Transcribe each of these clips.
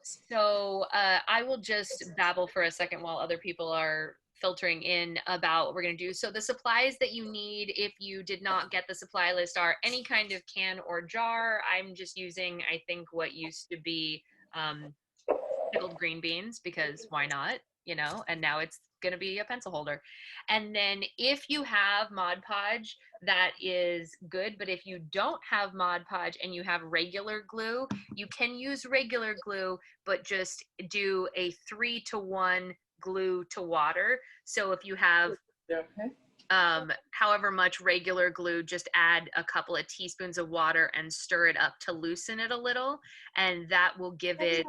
So I will just babble for a second while other people are filtering in about what we're going to do. So the supplies that you need if you did not get the supply list are any kind of can or jar. I'm just using, I think, what used to be um, pickled green beans because why not? You know, and now it's going to be a pencil holder. And then if you have Mod Podge, that is good. But if you don't have Mod Podge and you have regular glue, you can use regular glue, but just do a 3-to-1 glue to water. So if you have Okay. however much regular glue, just add a couple of teaspoons of water and stir it up to loosen it a little, and that will give it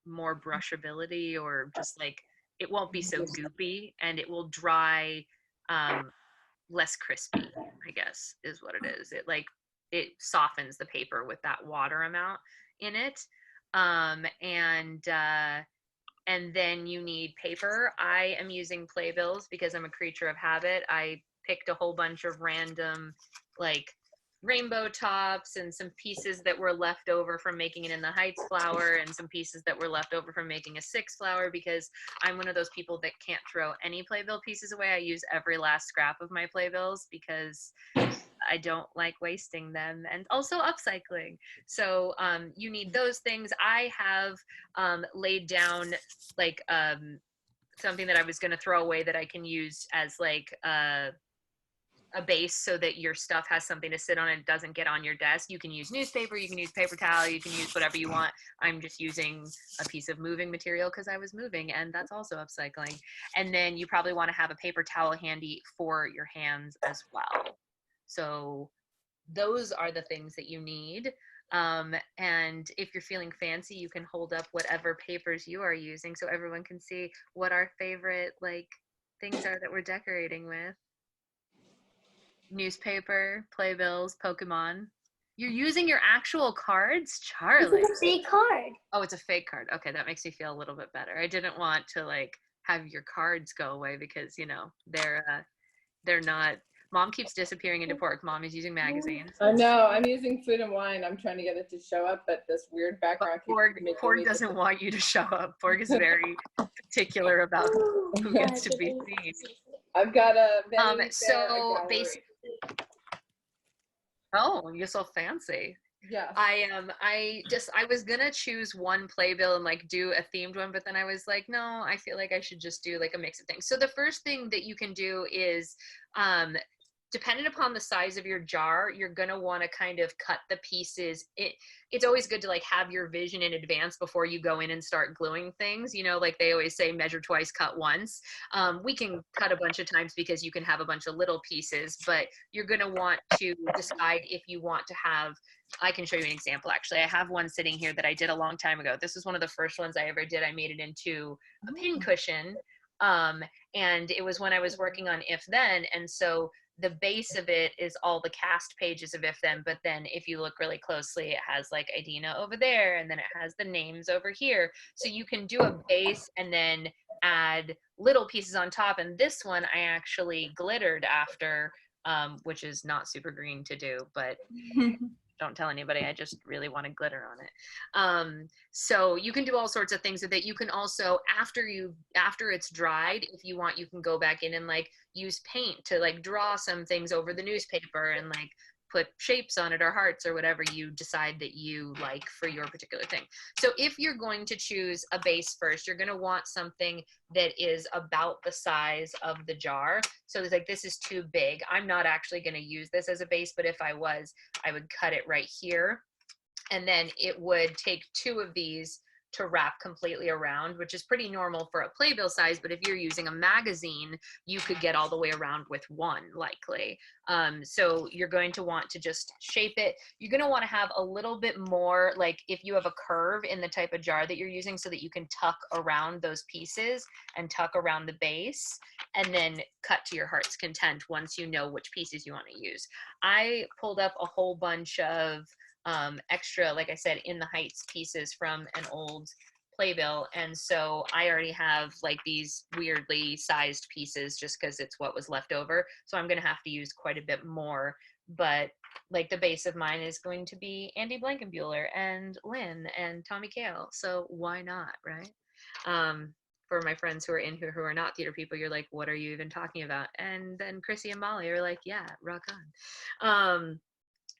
more brushability, or just like it won't be so goopy, and it will dry um, less crispy, I guess is what it is. It like it softens the paper with that water amount in it. And then you need paper. I am using playbills because I'm a creature of habit. I picked a whole bunch of random, like, rainbow tops and some pieces that were left over from making it in the Heights flower and some pieces that were left over from making a Six flower, because I'm one of those people that can't throw any playbill pieces away. I use every last scrap of my playbills because I don't like wasting them, and also upcycling. So you need those things. I have laid down like something that I was going to throw away that I can use as like a base so that your stuff has something to sit on and doesn't get on your desk. You can use newspaper, you can use paper towel, you can use whatever you want. I'm just using a piece of moving material because I was moving, and that's also upcycling. And then you probably want to have a paper towel handy for your hands as well. So those are the things that you need. And if you're feeling fancy, you can hold up whatever papers you are using so everyone can see what our favorite like things are that we're decorating with. Newspaper, playbills, Pokemon. You're using your actual cards, This Charlie. is a fake card. Oh, it's a fake card. Okay, that makes me feel a little bit better. I didn't want to like have your cards go away because they're not. Mom keeps disappearing into pork. Mom is using magazines. I know. I'm using Food and Wine. I'm trying to get it to show up, but this weird But background keeps making Porg me. doesn't want you to show up. Porg is very particular about who gets to be seen. I've got a venue fair, a So gallery. basically, oh, you're so fancy. Yes. I was gonna choose one playbill and like do a themed one, but then I was like, no, I feel like I should just do like a mix of things. So the first thing that you can do is dependent upon the size of your jar, you're going to want to kind of cut the pieces. It's always good to like have your vision in advance before you go in and start gluing things. You know, like they always say, measure twice, cut once. We can cut a bunch of times because you can have a bunch of little pieces, but you're going to want to decide if you want to have. I can show you an example. Actually, I have one sitting here that I did a long time ago. This is one of the first ones I ever did. I made it into a pin cushion. And it was when I was working on If Then. And so the base of it is all the cast pages of If Then, but then if you look really closely, it has like Idina over there, and then it has the names over here. So you can do a base and then add little pieces on top. And this one I actually glittered after, which is not super green to do, but don't tell anybody. I just really want to glitter on it. So you can do all sorts of things with it. You can also, after it's dried, if you want, you can go back in and like use paint to like draw some things over the newspaper and like put shapes on it or hearts or whatever you decide that you like for your particular thing. So if you're going to choose a base first, you're going to want something that is about the size of the jar. So it's like, this is too big. I'm not actually going to use this as a base, but if I was, I would cut it right here. And then it would take two of these to wrap completely around, which is pretty normal for a playbill size. But if you're using a magazine, you could get all the way around with one, likely. So you're going to want to just shape it. You're going to want to have a little bit more, like if you have a curve in the type of jar that you're using, so that you can tuck around those pieces and tuck around the base, and then cut to your heart's content once you know which pieces you want to use. I pulled up a whole bunch of extra, like I said, in the Heights pieces from an old playbill, and so I already have like these weirdly sized pieces just because it's what was left over, so I'm gonna have to use quite a bit more, but like the base of mine is going to be Andy Blankenbuehler and Lynn and Tommy Kail. So why not, right? For my friends who are in here who are not theater people, you're like, what are you even talking about? And then Chrissy and Molly are like, yeah, rock on.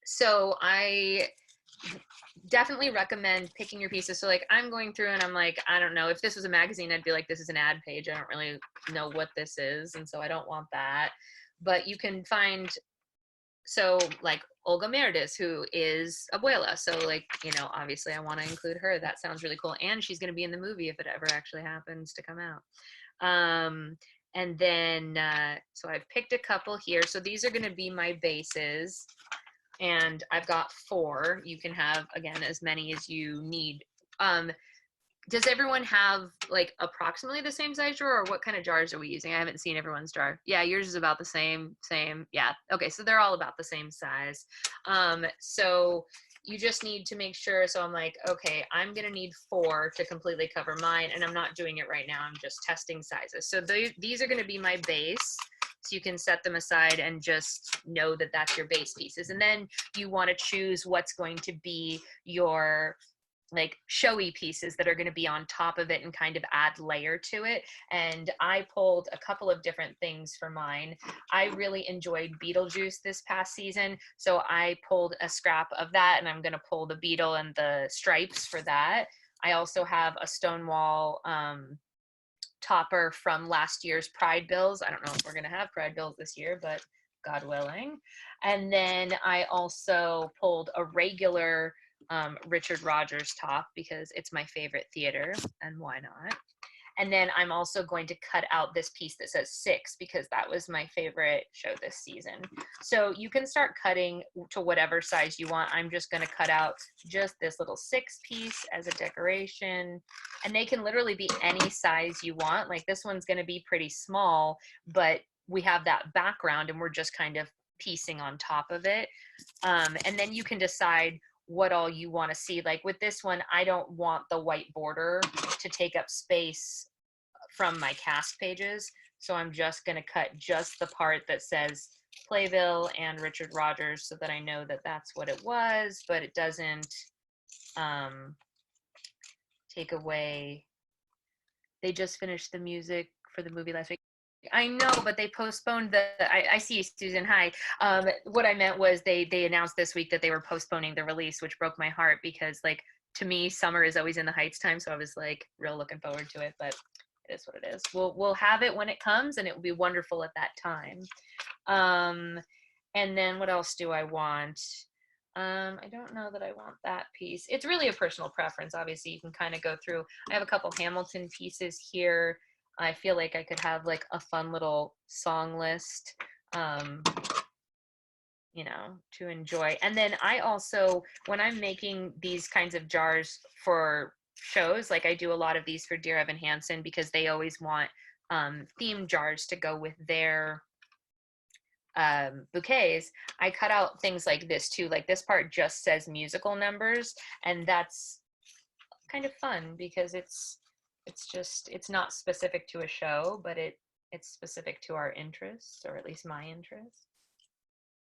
So I definitely recommend picking your pieces. So like I'm going through and I'm like, I don't know, if this was a magazine, I'd be like, this is an ad page. I don't really know what this is. And so I don't want that. But you can find, so like Olga Meredith, who is Abuela. So like, you know, obviously I want to include her. That sounds really cool. And she's going to be in the movie if it ever actually happens to come out. And then, so I've picked a couple here. So these are going to be my bases. And I've got 4. You can have, again, as many as you need. Does everyone have like approximately the same size jar, or what kind of jars are we using? I haven't seen everyone's jar. Yeah, yours is about the same. Yeah. Okay, so they're all about the same size. So you just need to make sure. So I'm like, okay, I'm gonna need 4 to completely cover mine, and I'm not doing it right now. I'm just testing sizes. So these are gonna be my base. So you can set them aside and just know that that's your base pieces. And then you want to choose what's going to be your like showy pieces that are going to be on top of it and kind of add layer to it. And I pulled a couple of different things for mine. I really enjoyed Beetlejuice this past season, so I pulled a scrap of that, and I'm going to pull the beetle and the stripes for that. I also have a Stonewall topper from last year's Pride Bills. I don't know if we're going to have Pride Bills this year, but God willing. And then I also pulled a regular Richard Rodgers top because it's my favorite theater, and why not? And then I'm also going to cut out this piece that says 6 because that was my favorite show this season. So you can start cutting to whatever size you want. I'm just going to cut out just this little 6 piece as a decoration. And they can literally be any size you want. Like this one's going to be pretty small, but we have that background and we're just kind of piecing on top of it. And then you can decide what all you want to see. Like with this one, I don't want the white border to take up space from my cast pages. So I'm just going to cut just the part that says Playbill and Richard Rodgers so that I know that that's what it was, but it doesn't take away. They just finished the music for the movie last week. I know, but they postponed I see you, Susan. Hi. What I meant was they announced this week that they were postponing the release, which broke my heart because, like, to me, summer is always in the Heights time, so I was like real looking forward to it. But it is what it is. We'll have it when it comes, and it will be wonderful at that time. And then what else do I want? I don't know that I want that piece. It's really a personal preference. Obviously, you can kind of go through. I have a couple Hamilton pieces here. I feel like I could have like a fun little song list, you know, to enjoy. And then I also, when I'm making these kinds of jars for shows, like I do a lot of these for Dear Evan Hansen because they always want theme jars to go with their bouquets. I cut out things like this too. Like this part just says musical numbers, and that's kind of fun because it's just, it's not specific to a show, but it's specific to our interests, or at least my interests.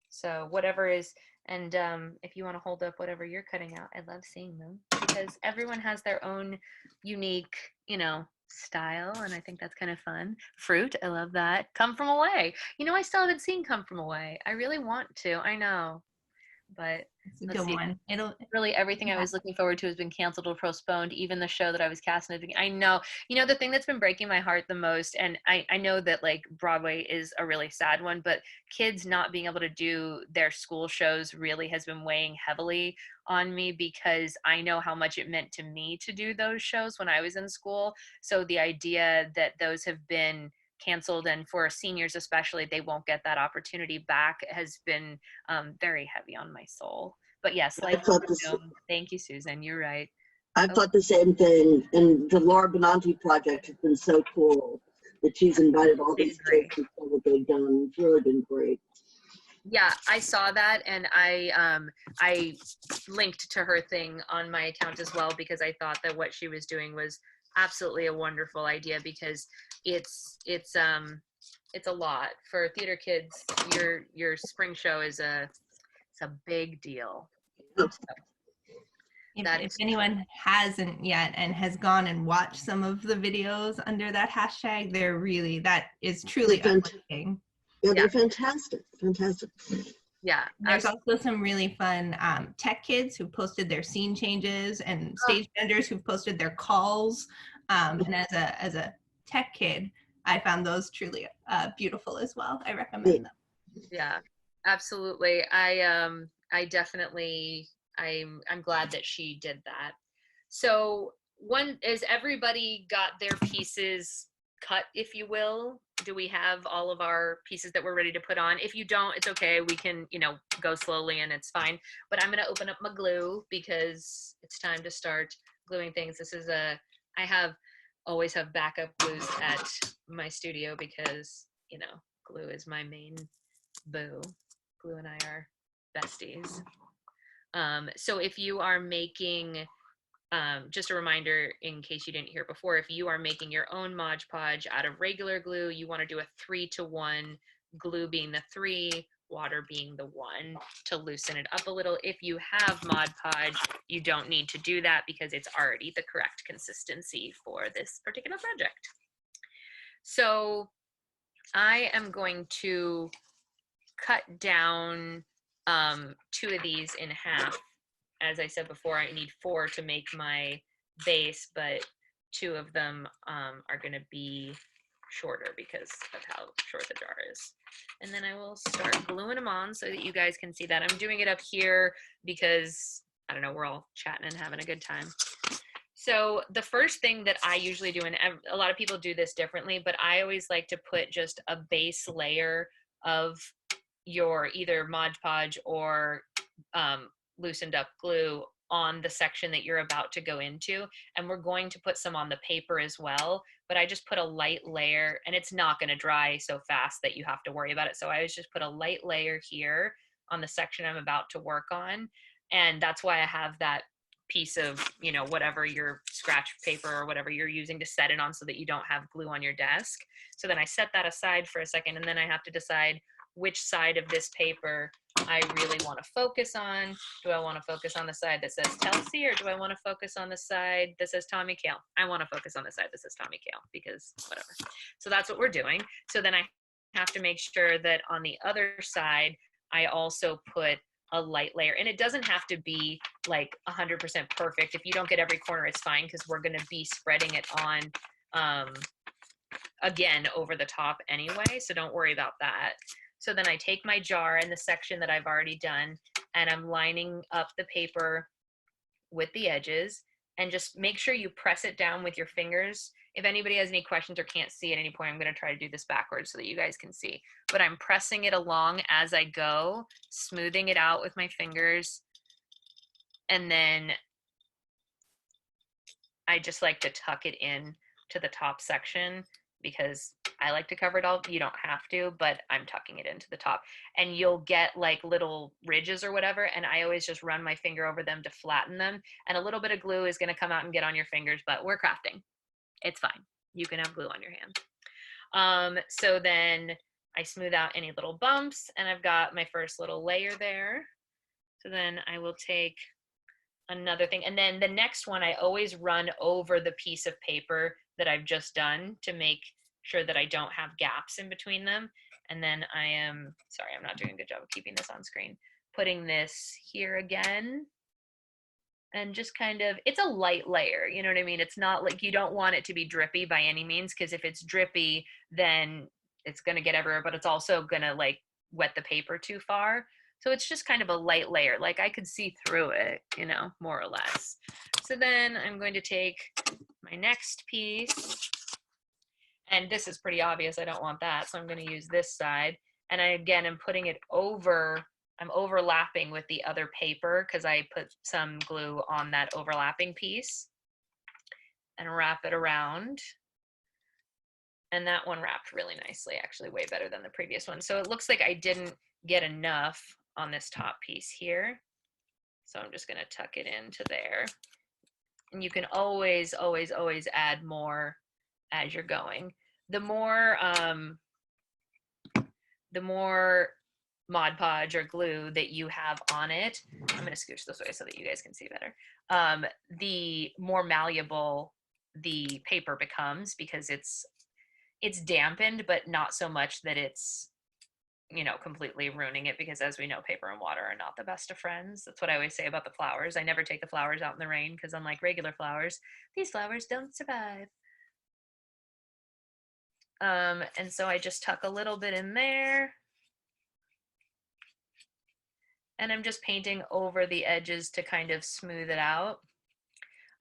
So whatever is, and if you want to hold up whatever you're cutting out, I love seeing them because everyone has their own unique, you know, style, and I think that's kind of fun. Fruit, I love that. Come From Away. You know, I still haven't seen Come From Away. I really want to. I know, but It's a let's good see. one. Really everything I was looking forward to has been canceled or postponed, even the show that I was casting. I know, you know, the thing that's been breaking my heart the most, and I know that like Broadway is a really sad one, but kids not being able to do their school shows really has been weighing heavily on me because I know how much it meant to me to do those shows when I was in school. So the idea that those have been canceled, and for seniors especially, they won't get that opportunity back, has been very heavy on my soul. But yes, like, thank you, Susan. You're right. I thought the same thing, and the Laura Benanti project has been so cool that she's invited all these kids to see what they've done. It's really been great. Yeah, I saw that, and I linked to her thing on my account as well because I thought that what she was doing was absolutely a wonderful idea because it's a lot for theater kids. Your spring show is It's a big deal. If anyone hasn't yet and has gone and watched some of the videos under that hashtag, that is truly uplifting. Yeah, they're fantastic. Yeah. There's also some really fun tech kids who posted their scene changes and stage vendors who've posted their calls. And as a tech kid, I found those truly beautiful as well. I recommend them. Yeah, absolutely. I definitely, I'm glad that she did that. So is everybody got their pieces cut, if you will? Do we have all of our pieces that we're ready to put on? If you don't, it's okay. We can, go slowly and it's fine. But I'm going to open up my glue because it's time to start gluing things. I always have backup glues at my studio because, glue is my main boo. Glue and I are besties. So if you are making, just a reminder in case you didn't hear before, if you are making your own Mod Podge out of regular glue, you want to do a 3-to-1, glue being the 3, water being the 1 to loosen it up a little. If you have Mod Podge, you don't need to do that because it's already the correct consistency for this particular project. So I am going to cut down 2 of these in half. As I said before, I need 4 to make my base, but 2 of them are going to be shorter because of how short the jar is. And then I will start gluing them on so that you guys can see that. I'm doing it up here because, I don't know, we're all chatting and having a good time. So the first thing that I usually do, and a lot of people do this differently, but I always like to put just a base layer of your either Mod Podge or loosened up glue on the section that you're about to go into. And we're going to put some on the paper as well, but I just put a light layer, and it's not going to dry so fast that you have to worry about it. So I always just put a light layer here on the section I'm about to work on. And that's why I have that piece of, whatever your scratch paper or whatever you're using to set it on so that you don't have glue on your desk. So then I set that aside for a second, and then I have to decide which side of this paper I really want to focus on. Do I want to focus on the side that says Telsey, or do I want to focus on the side that says Tommy Kale? I want to focus on the side that says Tommy Kale because whatever. So that's what we're doing. So then I have to make sure that on the other side, I also put a light layer. And it doesn't have to be like 100% perfect. If you don't get every corner, it's fine because we're going to be spreading it on again over the top anyway. So don't worry about that. So then I take my jar and the section that I've already done, and I'm lining up the paper with the edges, and just make sure you press it down with your fingers. If anybody has any questions or can't see at any point, I'm going to try to do this backwards so that you guys can see. But I'm pressing it along as I go, smoothing it out with my fingers. And then I just like to tuck it in to the top section because I like to cover it all. You don't have to, but I'm tucking it into the top. And you'll get like little ridges or whatever, and I always just run my finger over them to flatten them. And a little bit of glue is going to come out and get on your fingers, but we're crafting. It's fine. You can have glue on your hand. So then I smooth out any little bumps, and I've got my first little layer there. So then I will take another thing, and then the next one I always run over the piece of paper that I've just done to make sure that I don't have gaps in between them. And then I'm not doing a good job of keeping this on screen, putting this here again, and just kind of, it's a light layer, you know what I mean? It's not like, you don't want it to be drippy by any means, because if it's drippy, then it's going to get everywhere, but it's also going to like wet the paper too far. So it's just kind of a light layer, like I could see through it, more or less. So then I'm going to take my next piece, and this is pretty obvious, I don't want that, so I'm going to use this side. And I'm putting it over, I'm overlapping with the other paper because I put some glue on that overlapping piece, and wrap it around. And that one wrapped really nicely, actually way better than the previous one. So it looks like I didn't get enough on this top piece here. So I'm just going to tuck it into there. And you can always, always, always add more as you're going. The more Mod Podge or glue that you have on it, I'm going to scooch this way so that you guys can see better, the more malleable the paper becomes, because it's dampened, but not so much that it's, you know, completely ruining it, because as we know, paper and water are not the best of friends. That's what I always say about the flowers. I never take the flowers out in the rain, because unlike regular flowers, these flowers don't survive. And so I just tuck a little bit in there. And I'm just painting over the edges to kind of smooth it out.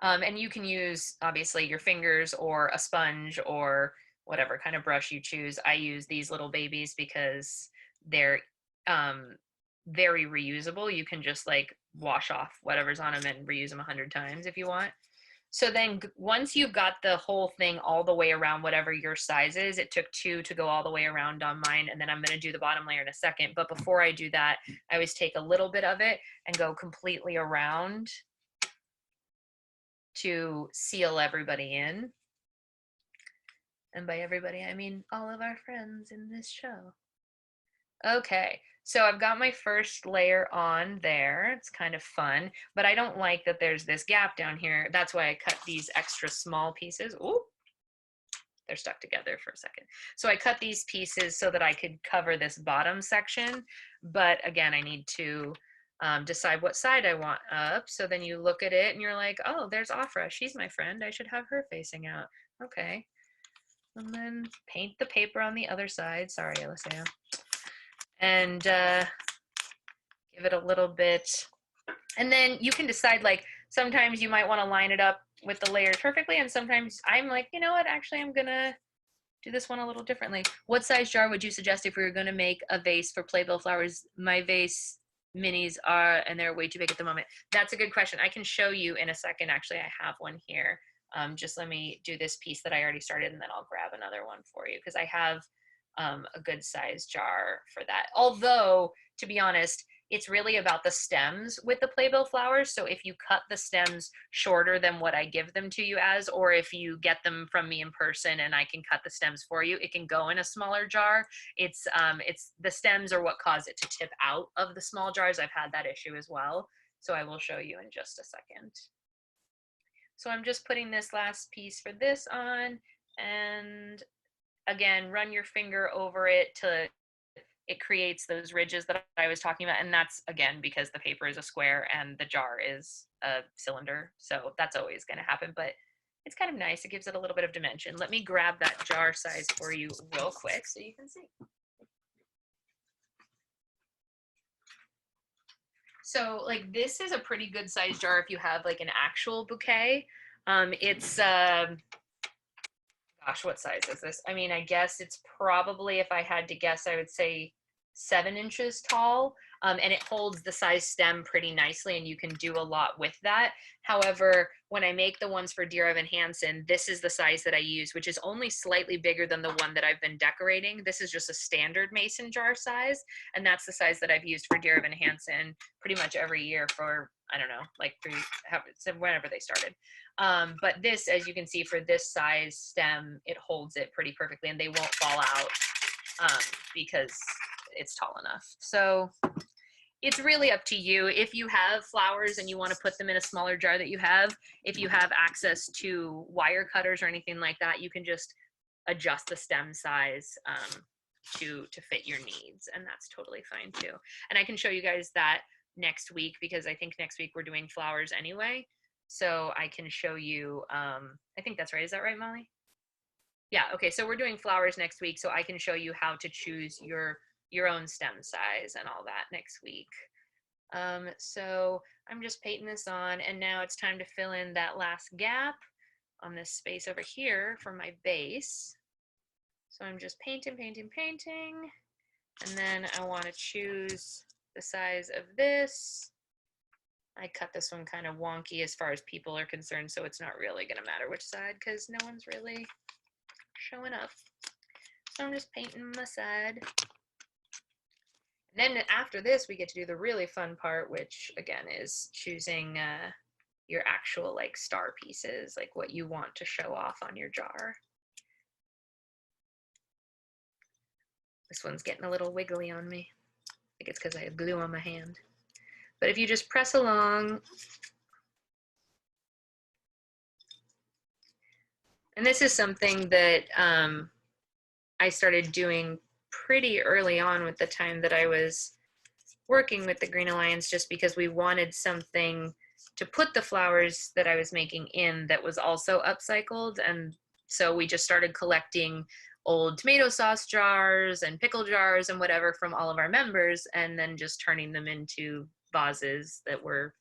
And you can use, obviously, your fingers or a sponge or whatever kind of brush you choose. I use these little babies because they're very reusable. You can just like wash off whatever's on them and reuse them 100 times if you want. So then once you've got the whole thing all the way around, whatever your size is, it took 2 to go all the way around on mine, and then I'm going to do the bottom layer in a second. But before I do that, I always take a little bit of it and go completely around to seal everybody in. And by everybody, I mean all of our friends in this show. Okay, so I've got my first layer on there. It's kind of fun, but I don't like that there's this gap down here. That's why I cut these extra small pieces. Ooh, they're stuck together for a second. So I cut these pieces so that I could cover this bottom section. But again, I need to decide what side I want up. So then you look at it and you're like, oh, there's Afra. She's my friend. I should have her facing out. Okay. And then paint the paper on the other side. Sorry, Alyssa. And give it a little bit. And then you can decide, like, sometimes you might want to line it up with the layers perfectly, and sometimes I'm like, you know what, actually I'm gonna do this one a little differently. What size jar would you suggest if we were going to make a vase for Playbill flowers? My vase minis are, and they're way too big at the moment. That's a good question. I can show you in a second. Actually, I have one here. Just let me do this piece that I already started, and then I'll grab another one for you, because I have a good size jar for that. Although, to be honest, it's really about the stems with the Playbill flowers. So if you cut the stems shorter than what I give them to you as, or if you get them from me in person and I can cut the stems for you, it can go in a smaller jar. It's the stems are what cause it to tip out of the small jars. I've had that issue as well. So I will show you in just a second. So I'm just putting this last piece for this on, and again, run your finger over it till it creates those ridges that I was talking about. And that's, again, because the paper is a square and the jar is a cylinder. So that's always going to happen, but it's kind of nice. It gives it a little bit of dimension. Let me grab that jar size for you real quick so you can see. So like, this is a pretty good size jar if you have like an actual bouquet. It's gosh, what size is this? I mean, I guess it's probably, if I had to guess, I would say 7 inches tall, and it holds the size stem pretty nicely, and you can do a lot with that. However, when I make the ones for Dear Evan Hansen, this is the size that I use, which is only slightly bigger than the one that I've been decorating. This is just a standard mason jar size, and that's the size that I've used for Dear Evan Hansen pretty much every year for, I don't know, like whenever they started. But this, as you can see, for this size stem, it holds it pretty perfectly, and they won't fall out because it's tall enough. So it's really up to you. If you have flowers and you want to put them in a smaller jar that you have, if you have access to wire cutters or anything like that, you can just adjust the stem size to fit your needs, and that's totally fine too. And I can show you guys that next week, because I think next week we're doing flowers anyway. So I can show you, I think that's right. Is that right, Molly? Yeah, okay, so we're doing flowers next week, so I can show you how to choose your own stem size and all that next week. So I'm just painting this on, and now it's time to fill in that last gap on this space over here for my base. So I'm just painting, and then I want to choose the size of this. I cut this one kind of wonky as far as people are concerned, so it's not really going to matter which side, because no one's really showing up. So I'm just painting my side. And then after this, we get to do the really fun part, which again is choosing your actual like star pieces, like what you want to show off on your jar. This one's getting a little wiggly on me. think it's because I have glue on my hand. But if you just press along, and this is something that I started doing pretty early on with the time that I was working with the Green Alliance, just because we wanted something to put the flowers that I was making in that was also upcycled. And so we just started collecting old tomato sauce jars and pickle jars and whatever from all of our members, and then just turning them into vases that were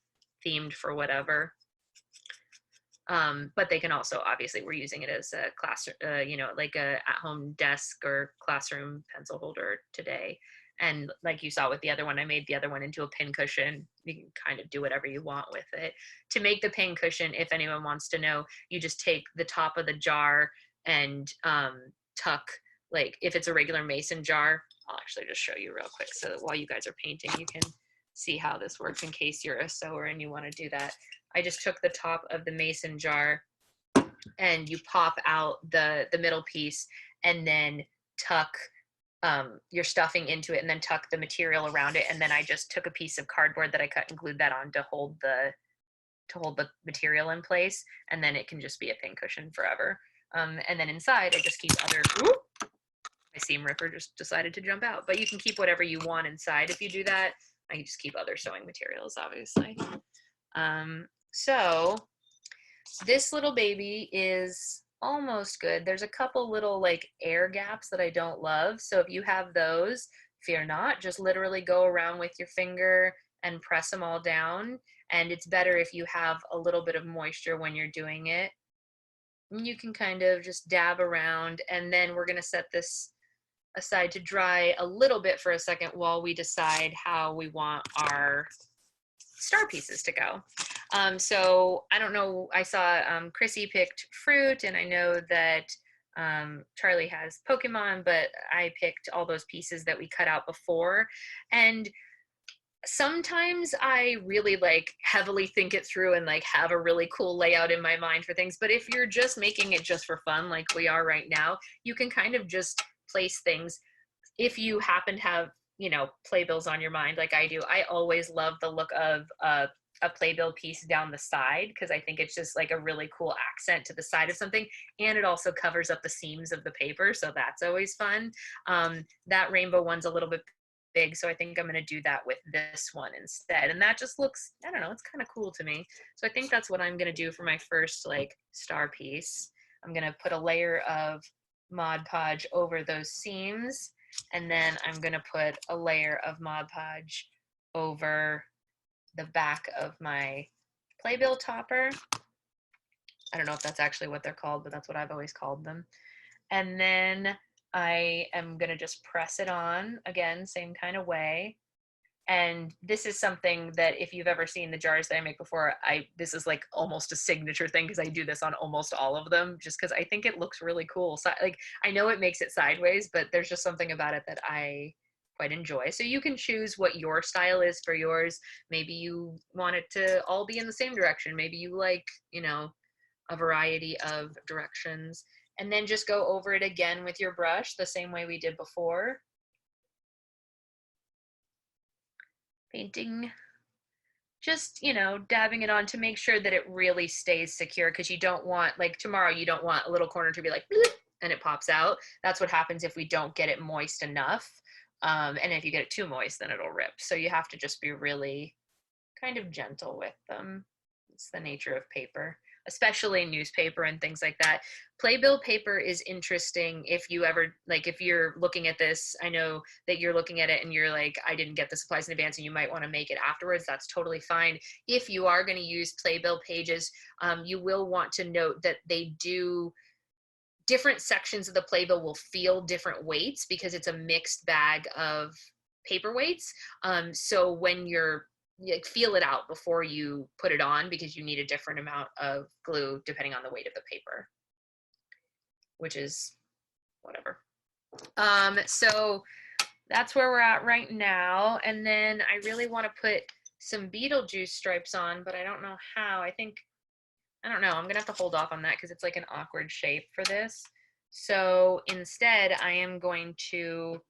themed for whatever. But they can also, obviously, we're using it as a class, you know, like a at-home desk or classroom pencil holder today. And like you saw with the other one, I made the other one into a pin cushion. You can kind of do whatever you want with it. To make the pin cushion, if anyone wants to know, you just take the top of the jar and tuck, like if it's a regular mason jar, I'll actually just show you real quick so that while you guys are painting, you can see how this works in case you're a sewer and you want to do that. I just took the top of the mason jar and you pop out the middle piece and then tuck your stuffing into it and then tuck the material around it. And then I just took a piece of cardboard that I cut and glued that on to hold the material in place. And then it can just be a pin cushion forever. And then inside I just keep other, my seam ripper just decided to jump out, but you can keep whatever you want inside. If you do that, I can just keep other sewing materials, obviously. So this little baby is almost good. There's a couple little like air gaps that I don't love. So if you have those, fear not, just literally go around with your finger and press them all down. And it's better if you have a little bit of moisture when you're doing it. And you can kind of just dab around, and then we're going to set this aside to dry a little bit for a second while we decide how we want our star pieces to go. So I don't know, I saw Chrissy picked fruit, and I know that Charlie has Pokemon, but I picked all those pieces that we cut out before. And sometimes I really like heavily think it through and like have a really cool layout in my mind for things. But if you're just making it just for fun, like we are right now, you can kind of just place things. If you happen to have, you know, playbills on your mind like I do, I always love the look of a playbill piece down the side, because I think it's just like a really cool accent to the side of something, and it also covers up the seams of the paper, so that's always fun. That rainbow one's a little bit big, so I think I'm going to do that with this one instead, and that just looks, I don't know, it's kind of cool to me. So I think that's what I'm going to do for my first like star piece. I'm going to put a layer of Mod Podge over those seams, and then I'm going to put a layer of Mod Podge over the back of my playbill topper. I don't know if that's actually what they're called, but that's what I've always called them. And then I am going to just press it on again, same kind of way. And this is something that if you've ever seen the jars that I make before, this is like almost a signature thing, because I do this on almost all of them just because I think it looks really cool. So like, I know it makes it sideways, but there's just something about it that I quite enjoy. So you can choose what your style is for yours. Maybe you want it to all be in the same direction. Maybe you like, you know, a variety of directions. And then just go over it again with your brush the same way we did before. Painting, just, you know, dabbing it on to make sure that it really stays secure, because you don't want, like tomorrow, you don't want a little corner to be like, and it pops out. That's what happens if we don't get it moist enough. And if you get it too moist, then it'll rip. So you have to just be really kind of gentle with them. It's the nature of paper, especially newspaper and things like that. Playbill paper is interesting if you ever, like if you're looking at this, I know that you're looking at it and you're like, I didn't get the supplies in advance and you might want to make it afterwards. That's totally fine. If you are going to use playbill pages, you will want to note that they do, different sections of the playbill will feel different weights because it's a mixed bag of paper weights. So when you're, feel it out before you put it on, because you need a different amount of glue depending on the weight of the paper, which is whatever. So that's where we're at right now. And then I really want to put some Beetlejuice stripes on, but I don't know how. I don't know, I'm gonna have to hold off on that because it's like an awkward shape for this. So instead I am going to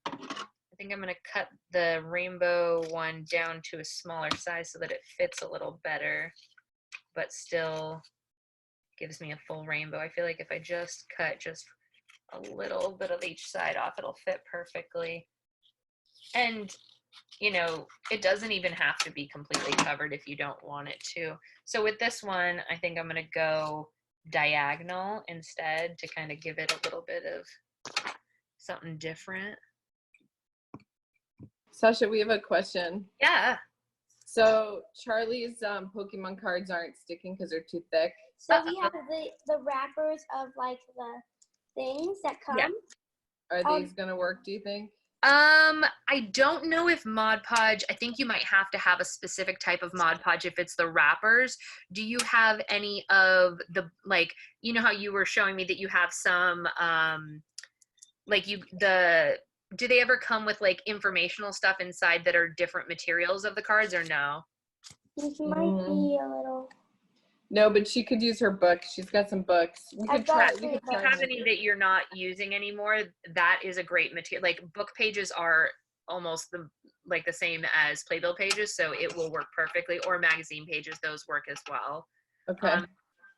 I think I'm going to cut the rainbow one down to a smaller size so that it fits a little better, but still gives me a full rainbow. I feel like if I just cut just a little bit of each side off, it'll fit perfectly. And, you know, it doesn't even have to be completely covered if you don't want it to. So with this one, I think I'm going to go diagonal instead to kind of give it a little bit of something different. Sasha, we have a question. Yeah. So Charlie's Pokemon cards aren't sticking because they're too thick. So we have the wrappers of like the things that come. Yeah. Are these gonna work, do you think? I don't know if Mod Podge, I think you might have to have a specific type of Mod Podge if it's the wrappers. Do you have any of the, like, you know how you were showing me that you have some, do they ever come with like informational stuff inside that are different materials of the cards or no? This might be a little. No, but she could use her book. She's got some books. We could try. If you have any that you're not using anymore, that is a great material. Like book pages are almost the same as playbill pages, so it will work perfectly. Or magazine pages, those work as well. Okay.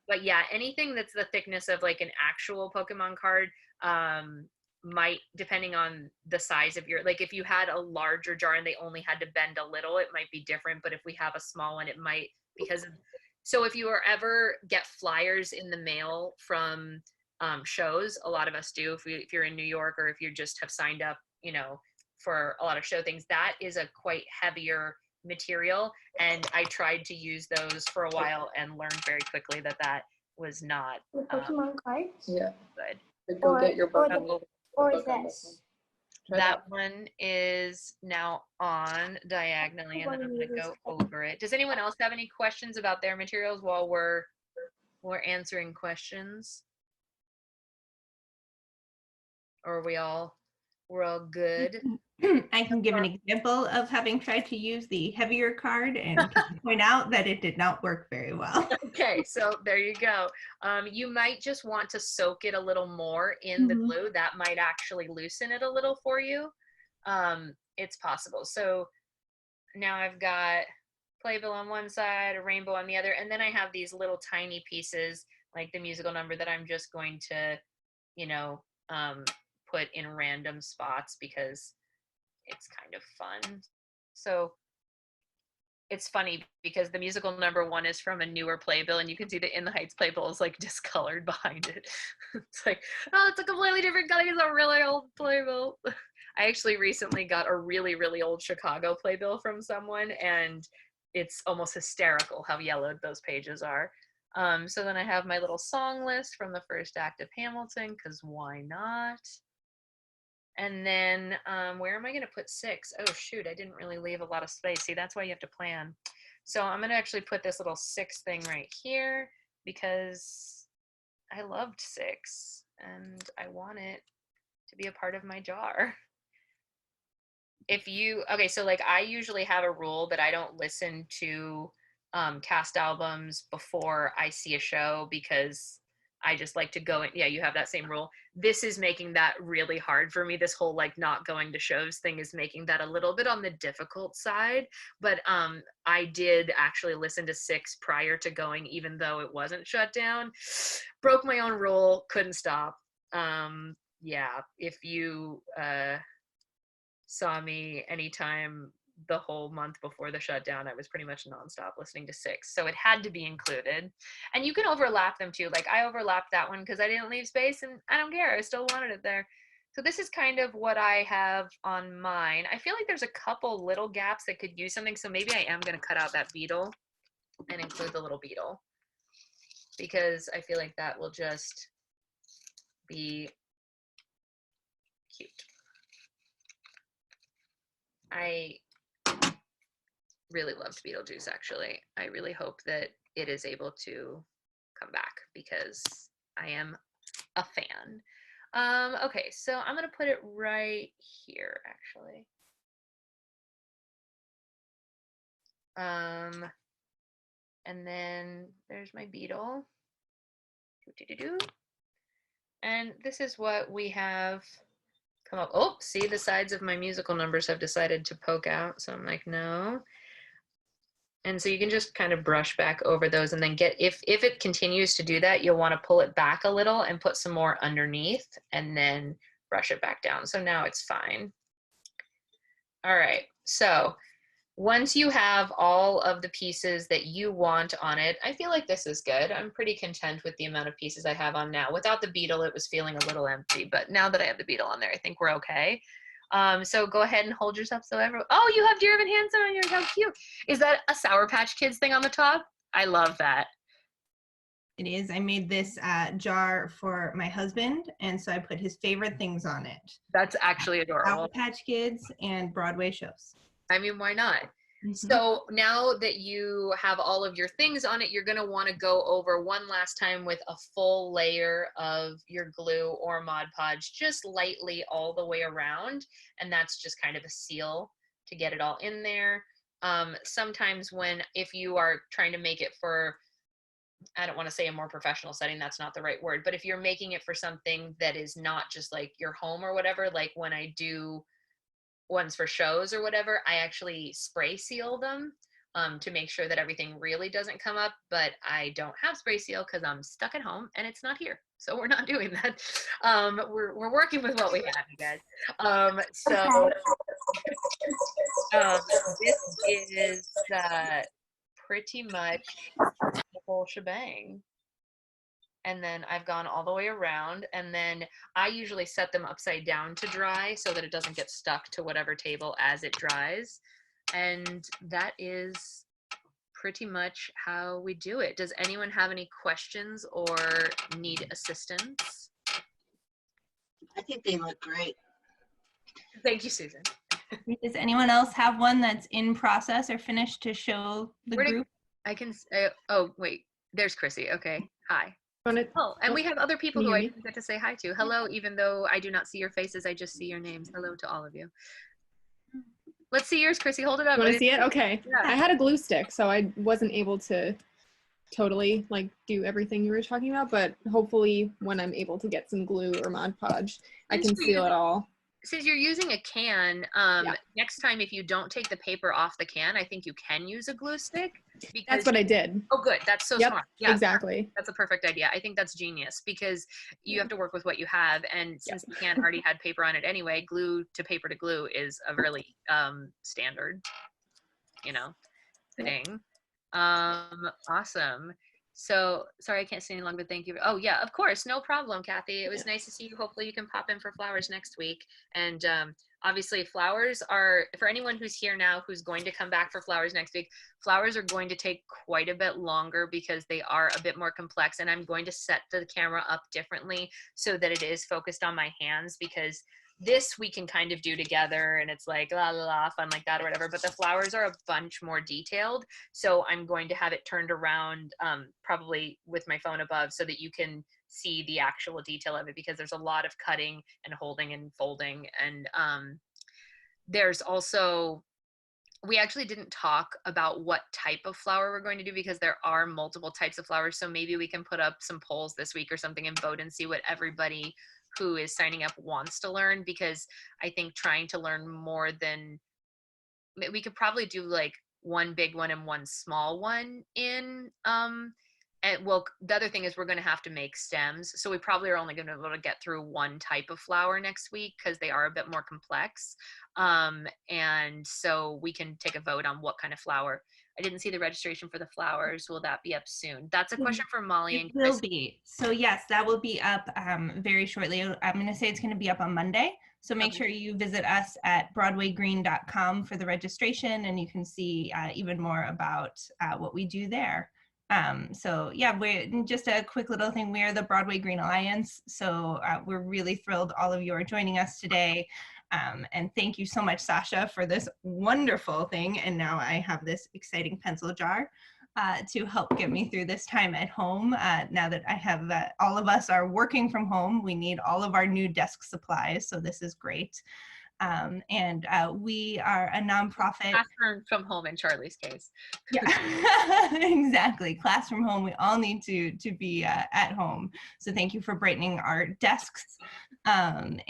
But yeah, anything that's the thickness of like an actual Pokemon card might, depending on the size of your, like if you had a larger jar and they only had to bend a little, it might be different. But if we have a small one, it might, because of, so if you ever get flyers in the mail from shows, a lot of us do, if you're in New York or if you just have signed up, you know, for a lot of show things, that is a quite heavier material. And I tried to use those for a while and learned very quickly that that was not The Pokemon cards? Yeah. good. Go get your book. Or is this? That one is now on diagonally, and then I'm going to go over it. Does anyone else have any questions about their materials while we're answering questions? Or we're all good? I can give an example of having tried to use the heavier card and can point out that it did not work very well. Okay, so there you go. You might just want to soak it a little more in the glue. That might actually loosen it a little for you. It's possible. So now I've got playbill on one side, a rainbow on the other, and then I have these little tiny pieces like the musical number that I'm just going to, you know, put in random spots because it's kind of fun. So it's funny because the musical number one is from a newer playbill, and you can see the In the Heights playbill is like discolored behind it. It's like, oh, it's a completely different color. It's a really old playbill. I actually recently got a really, really old Chicago playbill from someone, and it's almost hysterical how yellowed those pages are. So then I have my little song list from the first act of Hamilton, because why not? And then where am I going to put 6? Oh, shoot, I didn't really leave a lot of space. See, that's why you have to plan. So I'm going to actually put this little 6 thing right here because I loved 6 and I want it to be a part of my jar. Okay, so like I usually have a rule that I don't listen to cast albums before I see a show because I just like to go in. Yeah, you have that same rule. This is making that really hard for me. This whole like not going to shows thing is making that a little bit on the difficult side. But I did actually listen to 6 prior to going, even though it wasn't shut down. Broke my own rule, couldn't stop. Yeah, if you saw me anytime the whole month before the shutdown, I was pretty much nonstop listening to 6. So it had to be included. And you can overlap them too. Like I overlapped that one because I didn't leave space and I don't care. I still wanted it there. So this is kind of what I have on mine. I feel like there's a couple little gaps that could use something. So maybe I am going to cut out that beetle and include the little beetle because I feel like that will just be cute. I really loved Beetlejuice, actually. I really hope that it is able to come back because I am a fan. Okay, so I'm going to put it right here, actually. And then there's my beetle. And this is what we have come up. Oh, see, the sides of my musical numbers have decided to poke out. So I'm like, no. And so you can just kind of brush back over those and then if it continues to do that, you'll want to pull it back a little and put some more underneath and then brush it back down. So now it's fine. All right, so once you have all of the pieces that you want on it, I feel like this is good. I'm pretty content with the amount of pieces I have on now. Without the beetle, it was feeling a little empty, but now that I have the beetle on there, I think we're okay. So go ahead and hold yourself so everyone, oh, you have Dear Evan Hansen on yours, how cute. Is that a Sour Patch Kids thing on the top? I love that. It is. I made this jar for my husband, and so I put his favorite things on it. That's actually adorable. Sour Patch Kids and Broadway shows. I mean, why not? So now that you have all of your things on it, you're going to want to go over one last time with a full layer of your glue or Mod Podge, just lightly all the way around. And that's just kind of a seal to get it all in there. Sometimes if you are trying to make it for, I don't want to say a more professional setting, that's not the right word, but if you're making it for something that is not just like your home or whatever, like when I do ones for shows or whatever, I actually spray seal them to make sure that everything really doesn't come up, but I don't have spray seal because I'm stuck at home and it's not here. So we're not doing that. We're working with what we have, you guys. This is pretty much the whole shebang. And then I've gone all the way around, and then I usually set them upside down to dry so that it doesn't get stuck to whatever table as it dries. And that is pretty much how we do it. Does anyone have any questions or need assistance? I think they look great. Thank you, Susan. Does anyone else have one that's in process or finished to show the group? I can, oh, wait, there's Chrissy. Okay, hi. Oh, and we have other people who I didn't get to say hi to. Hello, even though I do not see your faces, I just see your names. Hello to all of you. Let's see yours, Chrissy. Hold it up. You want to see it? Okay. Yeah. I had a glue stick, so I wasn't able to totally like do everything you were talking about, but hopefully when I'm able to get some glue or Mod Podge, I can seal it all. Since you're using a can, next time if you don't take the paper off the can, I think you can use a glue stick. That's what I did. Oh, good. That's so smart. Yeah, exactly. That's a perfect idea. I think that's genius because you have to work with what you have. And since the can already had paper on it anyway, glue to paper to glue is a really standard, thing. Awesome. So sorry, I can't see any longer, but thank you. Oh yeah, of course, no problem, Kathy. It was nice to see you. Hopefully you can pop in for flowers next week. And obviously flowers are, for anyone who's here now, who's going to come back for flowers next week, flowers are going to take quite a bit longer because they are a bit more complex, and I'm going to set the camera up differently so that it is focused on my hands, because this we can kind of do together and it's like la la la fun like that or whatever, but the flowers are a bunch more detailed, so I'm going to have it turned around probably with my phone above so that you can see the actual detail of it, because there's a lot of cutting and holding and folding. And there's also, we actually didn't talk about what type of flower we're going to do because there are multiple types of flowers, so maybe we can put up some polls this week or something and vote and see what everybody who is signing up wants to learn, because I think trying to learn more than, we could probably do like one big one and one small one in, and well, the other thing is we're going to have to make stems. So we probably are only going to be able to get through one type of flower next week because they are a bit more complex. And so we can take a vote on what kind of flower. I didn't see the registration for the flowers. Will that be up soon? That's a question for Molly and Chris. It will be. So yes, that will be up very shortly. I'm going to say it's going to be up on Monday. So make sure you visit us at broadwaygreen.com for the registration, and you can see even more about what we do there. So yeah, we're just a quick little thing. We are the Broadway Green Alliance. So we're really thrilled all of you are joining us today. And thank you so much, Sasha, for this wonderful thing. And now I have this exciting pencil jar to help get me through this time at home. Now that I have, all of us are working from home, we need all of our new desk supplies. So this is great. And we are a nonprofit. Classroom from home in Charlie's case. Yeah, exactly. Class from home. We all need to be at home. So thank you for brightening our desks. And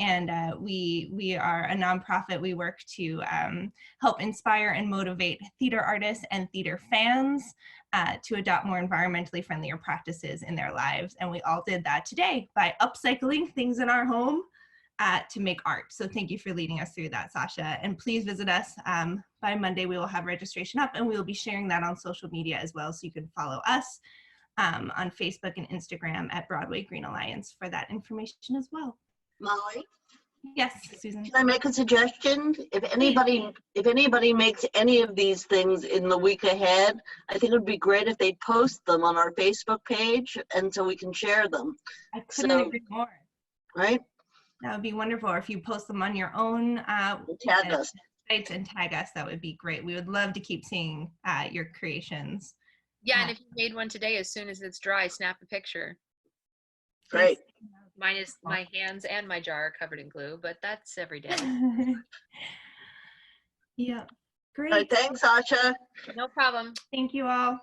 we are a nonprofit. We work to help inspire and motivate theater artists and theater fans to adopt more environmentally friendlier practices in their lives. And we all did that today by upcycling things in our home to make art. So thank you for leading us through that, Sasha. And please visit us. By Monday, we will have registration up, and we will be sharing that on social media as well. So you can follow us on Facebook and Instagram at Broadway Green Alliance for that information as well. Molly, Yes, Susan. can I make a suggestion? If anybody makes any of these things in the week ahead, I think it would be great if they post them on our Facebook page, and so we can share them. I couldn't agree more. Right? That would be wonderful. Or if you post them on your own Tag us. sites and tag us, that would be great. We would love to keep seeing your creations. Yeah, and if you made one today, as soon as it's dry, snap a picture. Great. Mine is, my hands and my jar are covered in glue, but that's every day. Yeah, great. All right, thanks, Sasha. No problem. Thank you all.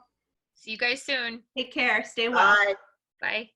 See you guys soon. Take care. Stay well. Bye. Bye.